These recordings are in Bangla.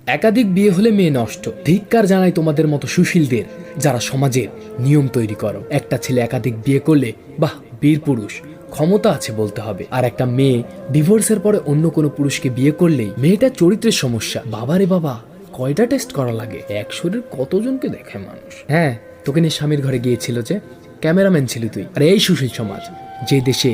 একাধিক বিয়ে হলে মেয়ে নষ্ট। ধিক্কার জানাই তোমাদের মতো সুশীলদের, যারা সমাজের নিয়ম তৈরি করো। একটা ছেলে একাধিক বিয়ে করলে বাহ, বীর পুরুষ, ক্ষমতা আছে বলতে হবে। আর একটা মেয়ে ডিভোর্সের পরে অন্য কোনো পুরুষকে বিয়ে করলেই মেয়েটার চরিত্রের সমস্যা। বাবারে বাবা, কয়টা টেস্ট করা লাগে? 100-এর কতজনকে দেখে মানুষ। হ্যাঁ, তোকে নিয়ে স্বামীর ঘরে গিয়েছিল যে, ক্যামেরাম্যান ছিলি তুই। আর এই সুশীল সমাজ, যে দেশে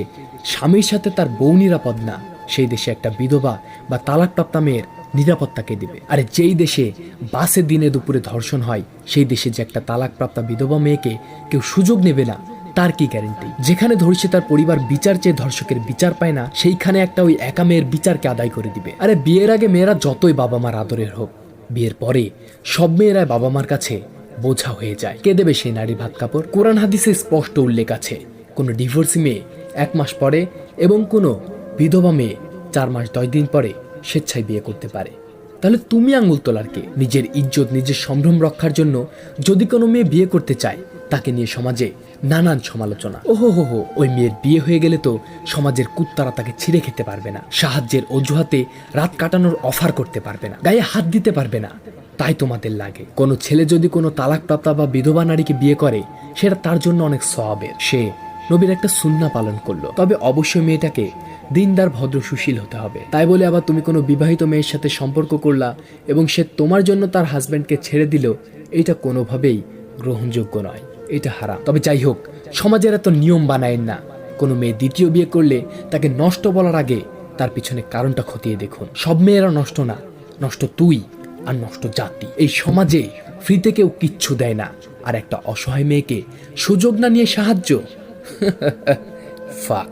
স্বামীর সাথে তার বউ নিরাপদ না, সেই দেশে একটা বিধবা বা তালাকপ্রাপ্তা মেয়ের নিরাপত্তাকে দিবে। আরে যেই দেশে বাসে দিনে দুপুরে ধর্ষণ হয়, সেই দেশে যে একটা তালাকপ্রাপ্তা বিধবা মেয়েকে কেউ সুযোগ নেবে না, তার কি গ্যারেন্টি? যেখানে ধরছে তার পরিবার বিচার চেয়ে ধর্ষকের বিচার পায় না, সেইখানে একটা ওই একা মেয়ের বিচারকে আদায় করে দিবে। আরে বিয়ের আগে মেয়েরা যতই বাবা মার আদরের হোক, বিয়ের পরে সব মেয়েরাই বাবা মার কাছে বোঝা হয়ে যায়। কে দেবে সেই নারীর ভাত কাপড়? কোরআন হাদিসে স্পষ্ট উল্লেখ আছে, কোনো ডিভোর্সি মেয়ে 1 মাস পরে এবং কোনো বিধবা মেয়ে 4 মাস 10 দিন পরে স্বেচ্ছায় বিয়ে করতে পারে। তাহলে তুমি আঙুল তোলার কে? নিজের ইজ্জত, নিজের সম্ভ্রম রক্ষার জন্য যদি কোনো মেয়ে বিয়ে করতে চায়, তাকে নিয়ে সমাজে নানান সমালোচনা। ওহো, ওই মেয়ের বিয়ে হয়ে গেলে তো সমাজের কুত্তারা তাকে ছিঁড়ে খেতে পারবে না, সাহায্যের অজুহাতে রাত কাটানোর অফার করতে পারবে না, গায়ে হাত দিতে পারবে না। তাই তোমাদের লাগে কোনো ছেলে যদি কোনো তালাকপ্রাপ্তা বা বিধবা নারীকে বিয়ে করে, সেটা তার জন্য অনেক সওয়াবের। সে নবীর একটা সুন্নাহ পালন করলো। তবে অবশ্যই মেয়েটাকে দিনদার, ভদ্র, সুশীল হতে হবে। তাই বলে আবার তুমি কোনো বিবাহিত মেয়ের সাথে সম্পর্ক করলা এবং সে তোমার জন্য তার হাজব্যান্ডকে ছেড়ে দিল, এটা কোনোভাবেই গ্রহণযোগ্য নয়, এটা হারাম। তবে যাই হোক, সমাজের এত নিয়ম বানায়েন না। কোনো মেয়ে দ্বিতীয় বিয়ে করলে তাকে নষ্ট বলার আগে তার পিছনে কারণটা খতিয়ে দেখুন। সব মেয়েরা নষ্ট না, নষ্ট তুই আর নষ্ট জাতি। এই সমাজে ফ্রিতে কেউ কিচ্ছু দেয় না, আর একটা অসহায় মেয়েকে সুযোগ না নিয়ে সাহায্য ফাক।